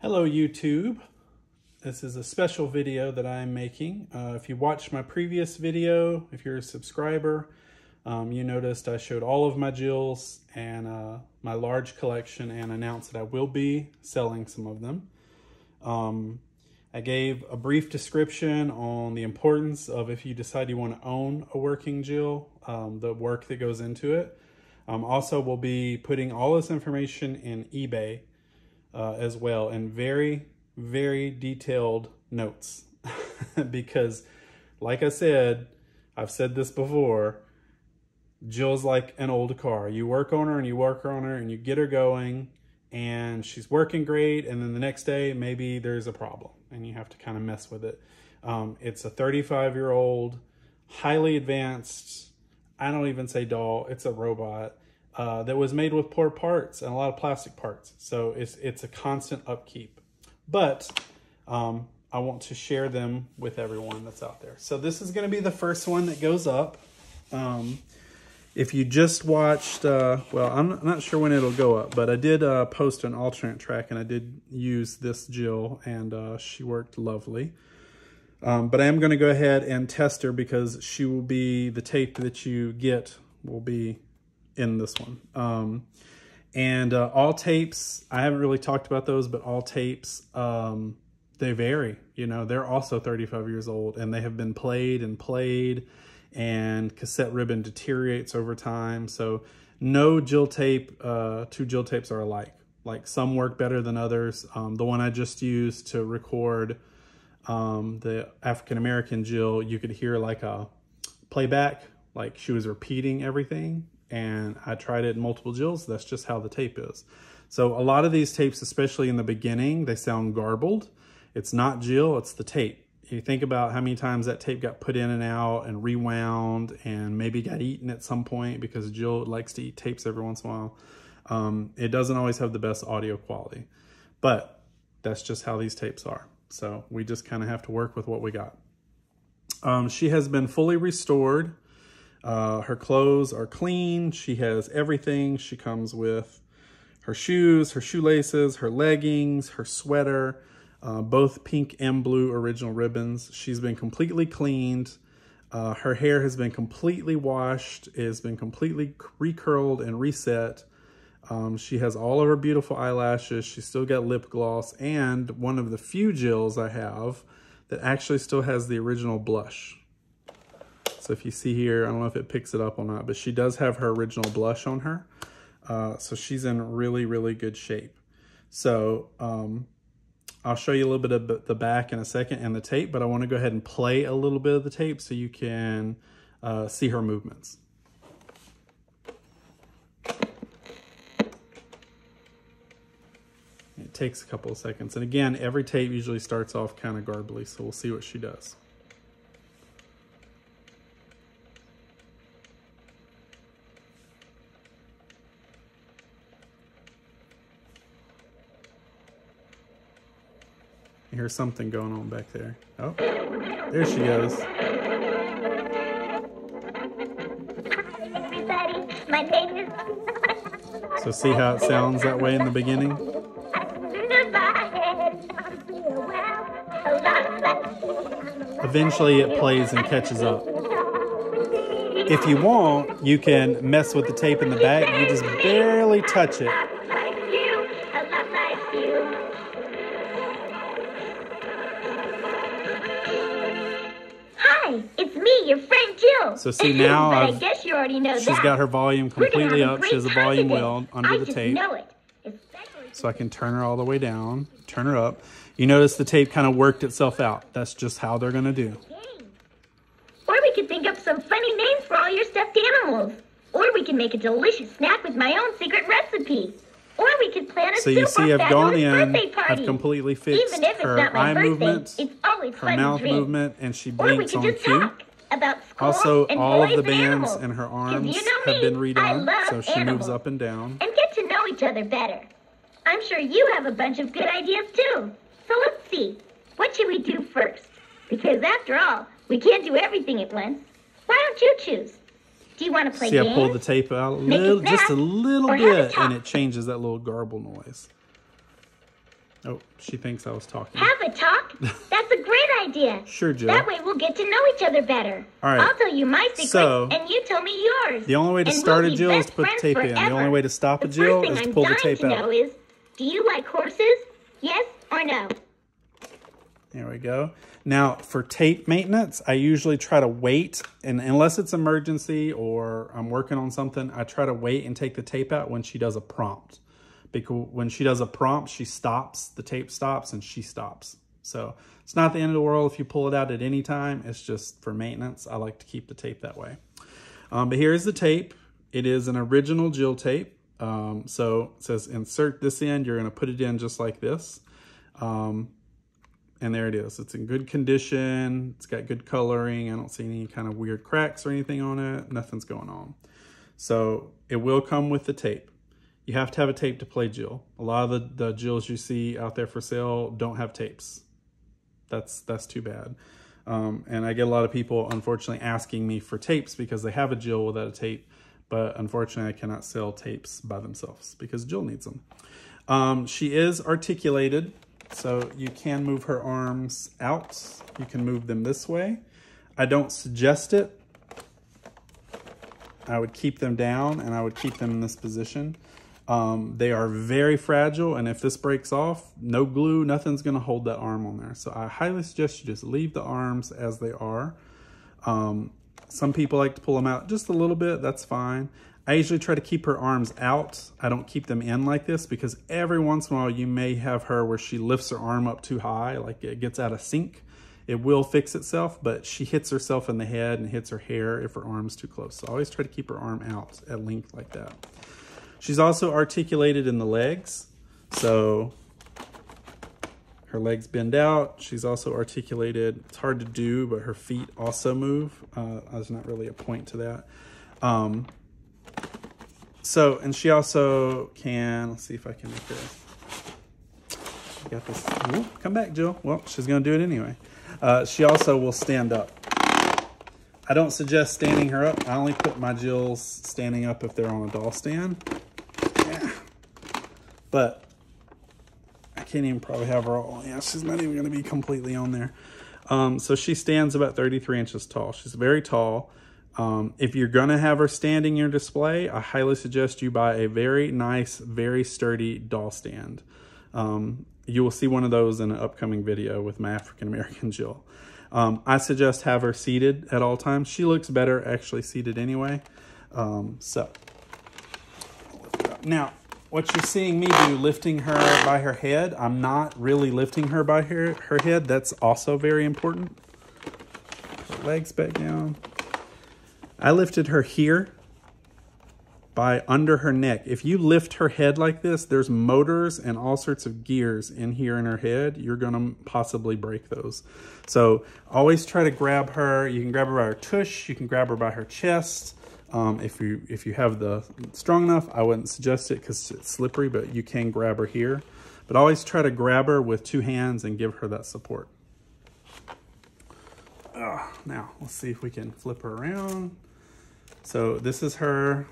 Hello YouTube. This is a special video that I'm making. If you watched my previous video, if you're a subscriber, you noticed I showed all of my jills and my large collection and announced that I will be selling some of them. I gave a brief description on the importance of if you decide you want to own a working jill, the work that goes into it. Also, we'll be putting all this information in eBay as well, and very, very detailed notes because like I said, I've said this before, jill's like an old car. You work on her and you work on her and you get her going and she's working great, and then the next day maybe there's a problem and you have to kind of mess with it. It's a 35-year-old highly advanced, I don't even say doll, it's a robot that was made with poor parts and a lot of plastic parts. So it's a constant upkeep. But I want to share them with everyone that's out there. So this is going to be the first one that goes up. If you just watched, well, I'm not sure when it'll go up, but I did post an alternate track and I did use this Jill and she worked lovely. But I am going to go ahead and test her because she will be, the tape that you get will be in this one. And all tapes, I haven't really talked about those, but all tapes, they vary. You know, they're also 35 years old and they have been played and cassette ribbon deteriorates over time. So no Jill tape, two Jill tapes are alike. Like some work better than others. The one I just used to record the African-American Jill, you could hear like a playback, like she was repeating everything. And I tried it in multiple jills. That's just how the tape is. So a lot of these tapes, especially in the beginning, they sound garbled. It's not Jill, it's the tape. You think about how many times that tape got put in and out and rewound and maybe got eaten at some point, because Jill likes to eat tapes every once in a while. It doesn't always have the best audio quality, but that's just how these tapes are. So we just kind of have to work with what we got. She has been fully restored. Her clothes are clean. She has everything. She comes with her shoes, her shoelaces, her leggings, her sweater, both pink and blue original ribbons. She's been completely cleaned. Her hair has been completely washed. It has been completely recurled and reset. She has all of her beautiful eyelashes. She's still got lip gloss, and one of the few Jills I have that actually still has the original blush. So if you see here, I don't know if it picks it up or not, but she does have her original blush on her. So she's in really, really good shape. So I'll show you a little bit of the back in a second and the tape, but I want to go ahead and play a little bit of the tape so you can see her movements. It takes a couple of seconds. And again, every tape usually starts off kind of garbly, so we'll see what she does. I hear something going on back there. Oh, there she goes. Everybody, my name is... So see how it sounds that way in the beginning? Eventually it plays and catches up. If you want, you can mess with the tape in the back. You just barely touch it. It's me, your friend Jill. So see now, I guess you already know she's got her volume completely up. She has a volume wheel under the tape. So I can turn her all the way down, turn her up. You notice the tape kind of worked itself out. That's just how they're going to do. Or we could think up some funny names for all your stuffed animals. Or we can make a delicious snack with my own secret recipe. Or we could plan a so you see I've gone in, birthday party. I've completely fixed Even if it's her not my eye birthday, movements, it's always her fun to mouth dream. movement, and she Or we blinks could on just cue. talk about school Also, and all of boys the and bands animals. and her 'Cause arms you know have been me, redone, I love so she animals. moves up and down. And get to know each other better. I'm sure you have a bunch of good ideas too. So let's see. What should we do first? Because after all, we can't do everything at once. Why don't you choose? Do you want to play See, games? I pulled the tape out Make a snack, just a little or have a bit, talk? and it changes that little garble noise. Oh, she thinks I was talking. Have a talk? That's a great idea. Sure, Jill. That way we'll get to know each other better. All right. I'll tell you my secrets, and you tell me yours. The only way to start a Jill is to put the tape in. The only way to stop a Jill is to pull the tape out. The first thing I'm dying to know is, do you like horses? Yes or no? There we go. Now, for tape maintenance, I usually try to wait, and unless it's emergency or I'm working on something, I try to wait and take the tape out when she does a prompt. Because when she does a prompt, she stops, the tape stops, and she stops. So it's not the end of the world if you pull it out at any time. It's just for maintenance. I like to keep the tape that way. But here's the tape. It is an original Jill tape. So it says insert this in. You're going to put it in just like this. And there it is. It's in good condition. It's got good coloring. I don't see any kind of weird cracks or anything on it. Nothing's going on. So it will come with the tape. You have to have a tape to play Jill. A lot of the Jills you see out there for sale don't have tapes. That's too bad. And I get a lot of people, unfortunately, asking me for tapes because they have a Jill without a tape. But unfortunately, I cannot sell tapes by themselves because Jill needs them. She is articulated, so you can move her arms out. You can move them this way. I don't suggest it. I would keep them down and I would keep them in this position. They are very fragile, and if this breaks off, no glue, nothing's going to hold that arm on there. So I highly suggest you just leave the arms as they are. Some people like to pull them out just a little bit. That's fine. I usually try to keep her arms out. I don't keep them in like this because every once in a while you may have her where she lifts her arm up too high, like it gets out of sync. It will fix itself, but she hits herself in the head and hits her hair if her arm's too close. So I always try to keep her arm out at length like that. She's also articulated in the legs, so her legs bend out. She's also articulated. It's hard to do, but her feet also move. There's not really a point to that. And she also can, let's see if I can make her. Got this. Ooh, come back, Jill. Well, she's going to do it anyway. She also will stand up. I don't suggest standing her up. I only put my Jills standing up if they're on a doll stand. Yeah. But I can't even probably have her all. Yeah, she's not even going to be completely on there. So she stands about 33 inches tall. She's very tall. If you're going to have her standing in your display, I highly suggest you buy a very nice, very sturdy doll stand. You will see one of those in an upcoming video with my African-American Jill. I suggest have her seated at all times. She looks better actually seated anyway. Now, what you're seeing me do, lifting her by her head, I'm not really lifting her by her head. That's also very important. Her legs back down. I lifted her here by under her neck. If you lift her head like this, there's motors and all sorts of gears in here in her head. You're going to possibly break those. So always try to grab her. You can grab her by her tush. You can grab her by her chest. If you have the strong enough, I wouldn't suggest it because it's slippery, but you can grab her here. But always try to grab her with two hands and give her that support. Now, let's see if we can flip her around. So this is her.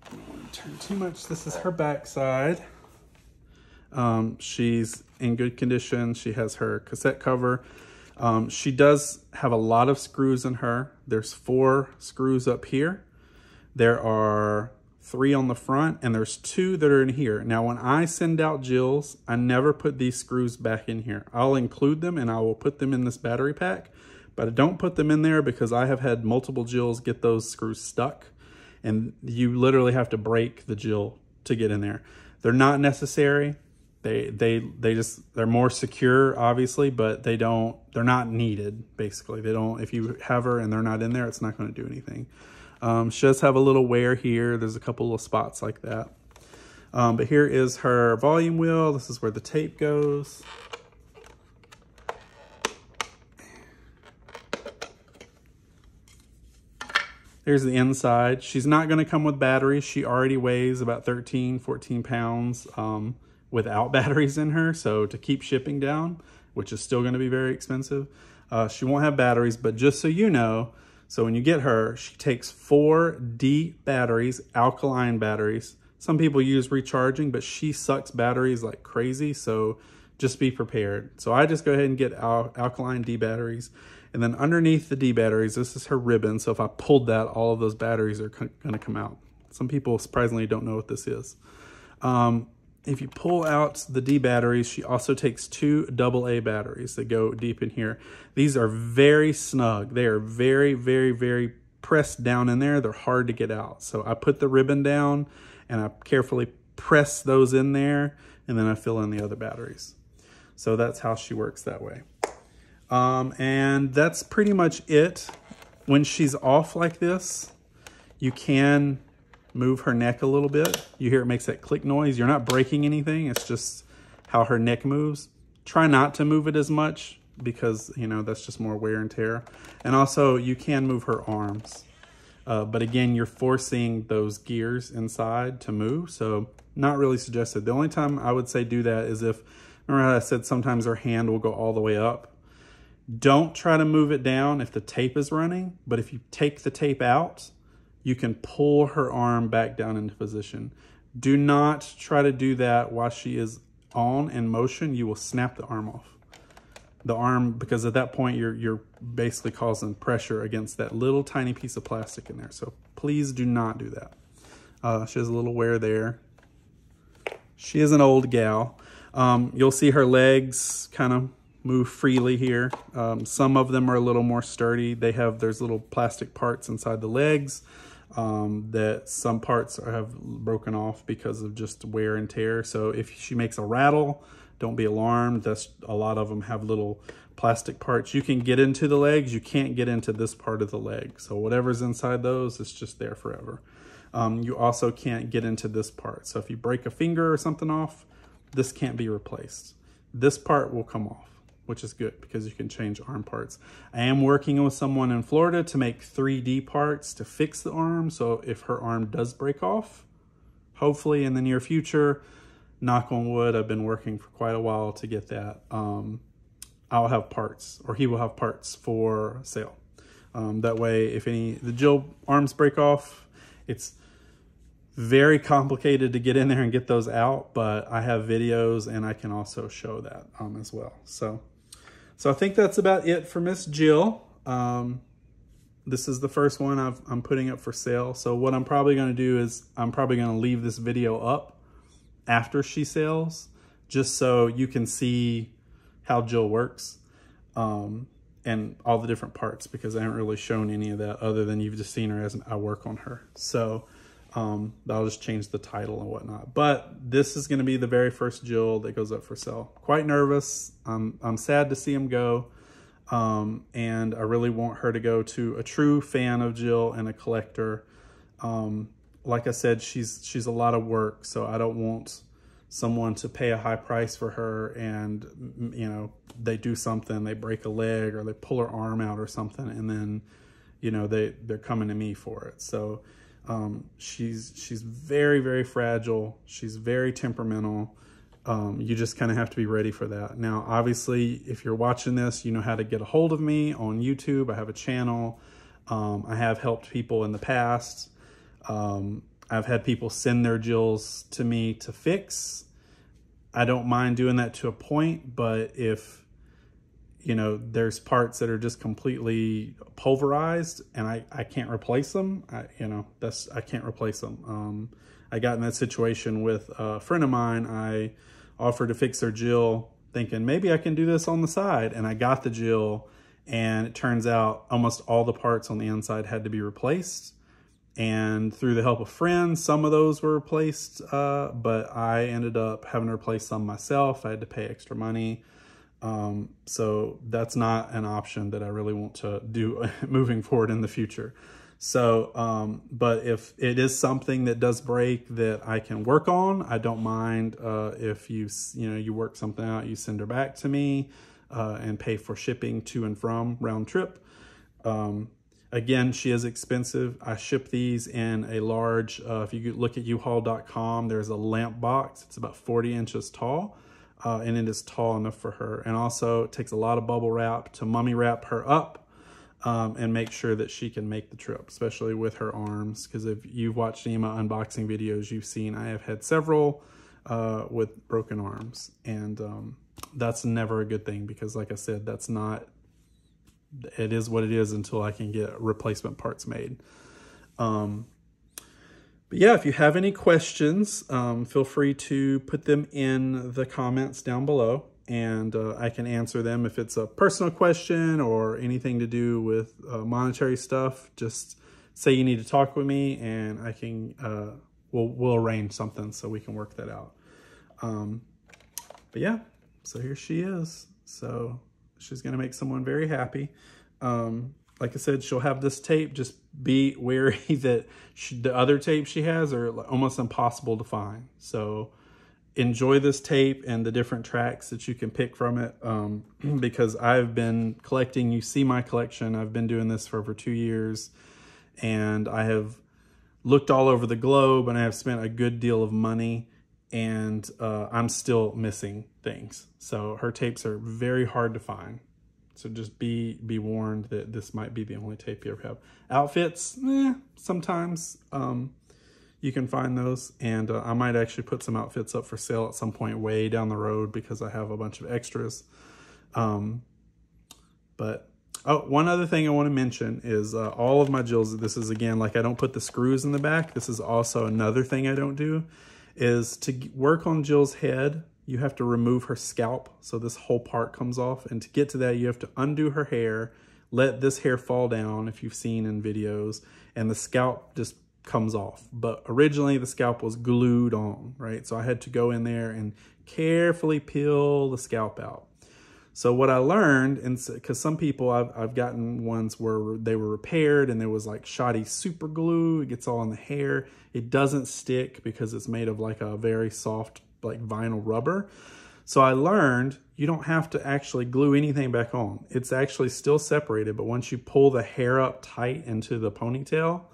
I don't want to turn too much. This is her backside. She's in good condition. She has her cassette cover. She does have a lot of screws in her. There's 4 screws up here. There are 3 on the front, and there's 2 that are in here. Now, when I send out Jills, I never put these screws back in here. I'll include them, and I will put them in this battery pack, but I don't put them in there because I have had multiple Jills get those screws stuck, and you literally have to break the Jill to get in there. They're not necessary. They're more secure, obviously, but they're not needed, basically. If you have her and they're not in there, it's not going to do anything. She does have a little wear here. There's a couple of spots like that. But here is her volume wheel. This is where the tape goes. Here's the inside. She's not going to come with batteries. She already weighs about 13, 14 pounds without batteries in her. So to keep shipping down, which is still going to be very expensive, she won't have batteries. But just so you know, so when you get her, she takes 4 D batteries, alkaline batteries. Some people use recharging, but she sucks batteries like crazy. So just be prepared. So I just go ahead and get alkaline D batteries. And then underneath the D batteries, this is her ribbon. So if I pulled that, all of those batteries are going to come out. Some people surprisingly don't know what this is. If you pull out the D batteries, she also takes 2 AA batteries that go deep in here. These are very snug. They are very, very, very pressed down in there. They're hard to get out. So I put the ribbon down and I carefully press those in there, and then I fill in the other batteries. So that's how she works that way. And that's pretty much it. When she's off like this, you can move her neck a little bit. You hear it makes that click noise. You're not breaking anything. It's just how her neck moves. Try not to move it as much because, you know, that's just more wear and tear. And also you can move her arms. But again, you're forcing those gears inside to move. So not really suggested. The only time I would say do that is if, remember how I said sometimes her hand will go all the way up? Don't try to move it down if the tape is running. But if you take the tape out, you can pull her arm back down into position. Do not try to do that while she is on in motion. You will snap the arm off. The arm, because at that point you're basically causing pressure against that little tiny piece of plastic in there. So please do not do that. She has a little wear there. She is an old gal. You'll see her legs kind of move freely here. Some of them are a little more sturdy. There's little plastic parts inside the legs. That some parts have broken off because of just wear and tear. So if she makes a rattle, don't be alarmed. A lot of them have little plastic parts. You can get into the legs. You can't get into this part of the leg. So whatever's inside those, it's just there forever. You also can't get into this part. So if you break a finger or something off, this can't be replaced. This part will come off, which is good because you can change arm parts. I am working with someone in Florida to make 3D parts to fix the arm. So if her arm does break off, hopefully in the near future, knock on wood, I've been working for quite a while to get that. I'll have parts, or he will have parts for sale. That way, if the Jill arms break off, it's very complicated to get in there and get those out, but I have videos and I can also show that as well. So I think that's about it for Miss Jill. This is the first one I'm putting up for sale. So what I'm probably going to do is I'm probably going to leave this video up after she sells, just so you can see how Jill works and all the different parts, because I haven't really shown any of that other than you've just seen her as I work on her. So I'll just change the title and whatnot. But this is going to be the very first Jill that goes up for sale. Quite nervous. I'm sad to see him go. And I really want her to go to a true fan of Jill and a collector. Like I said, she's a lot of work, so I don't want someone to pay a high price for her and, you know, they do something, they break a leg or they pull her arm out or something, and then, you know, they're coming to me for it. So she's very, very fragile. She's very temperamental. You just kind of have to be ready for that. Now, obviously, if you're watching this, you know how to get a hold of me on YouTube. I have a channel. I have helped people in the past. I've had people send their Jills to me to fix. I don't mind doing that to a point, but if, you know, there's parts that are just completely pulverized and I can't replace them, I can't replace them. I got in that situation with a friend of mine. I offered to fix their Jill thinking maybe I can do this on the side, and I got the Jill, and it turns out almost all the parts on the inside had to be replaced. And through the help of friends, some of those were replaced, but I ended up having to replace some myself. I had to pay extra money. So that's not an option that I really want to do moving forward in the future. So, but if it is something that does break that I can work on, I don't mind if you work something out, you send her back to me and pay for shipping to and from round trip. Again, she is expensive. I ship these in a large, if you look at uhaul.com, there's a lamp box. It's about 40 inches tall, and it is tall enough for her. And also it takes a lot of bubble wrap to mummy wrap her up and make sure that she can make the trip, especially with her arms. Because if you've watched any of my unboxing videos, you've seen I have had several with broken arms. And that's never a good thing because, like I said, it is what it is until I can get replacement parts made. But yeah, if you have any questions, feel free to put them in the comments down below, and I can answer them. If it's a personal question or anything to do with monetary stuff, just say you need to talk with me, and I can we'll arrange something so we can work that out. But yeah, so here she is. So she's gonna make someone very happy. Like I said, she'll have this tape. Just be wary that the other tapes she has are almost impossible to find. So enjoy this tape and the different tracks that you can pick from it, because I've been collecting. You see my collection. I've been doing this for over 2 years, and I have looked all over the globe, and I have spent a good deal of money, and I'm still missing things. So her tapes are very hard to find. So just be warned that this might be the only tape you ever have. Outfits, sometimes you can find those. And I might actually put some outfits up for sale at some point way down the road because I have a bunch of extras. But one other thing I want to mention is all of my jills, this is again, like I don't put the screws in the back. This is also another thing I don't do, is to work on Jill's head. You have to remove her scalp, so this whole part comes off. And to get to that, you have to undo her hair, let this hair fall down, if you've seen in videos, and the scalp just comes off. But originally, the scalp was glued on, right? So I had to go in there and carefully peel the scalp out. So what I learned, and because some people, I've gotten ones where they were repaired and there was like shoddy super glue, it gets all in the hair. It doesn't stick because it's made of like a very soft, like vinyl rubber. So I learned you don't have to actually glue anything back on. It's actually still separated, but once you pull the hair up tight into the ponytail,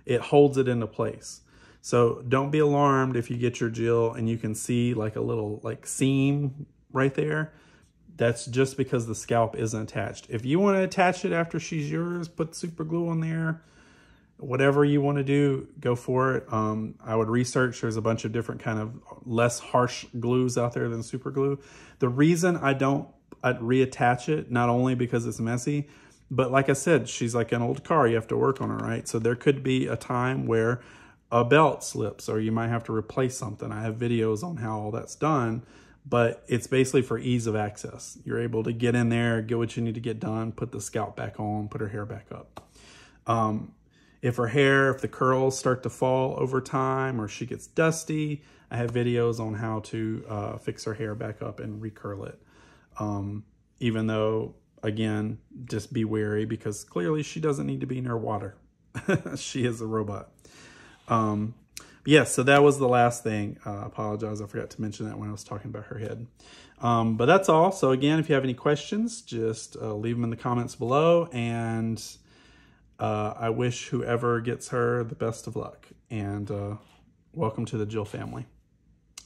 it holds it into place. So don't be alarmed if you get your Jill and you can see like a little like seam right there. That's just because the scalp isn't attached. If you want to attach it after she's yours, put super glue on there. Whatever you want to do, go for it. I would research. There's a bunch of different kind of less harsh glues out there than super glue. The reason I'd reattach it, not only because it's messy, but like I said, she's like an old car. You have to work on her, right? So there could be a time where a belt slips or you might have to replace something. I have videos on how all that's done, but it's basically for ease of access. You're able to get in there, get what you need to get done, put the scalp back on, put her hair back up. If the curls start to fall over time or she gets dusty, I have videos on how to fix her hair back up and recurl it. Even though, again, just be wary because clearly she doesn't need to be near water. She is a robot. Yeah, so that was the last thing. I apologize, I forgot to mention that when I was talking about her head. But that's all. So again, if you have any questions, just leave them in the comments below, and I wish whoever gets her the best of luck, and welcome to the Jill family.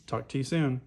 Talk to you soon.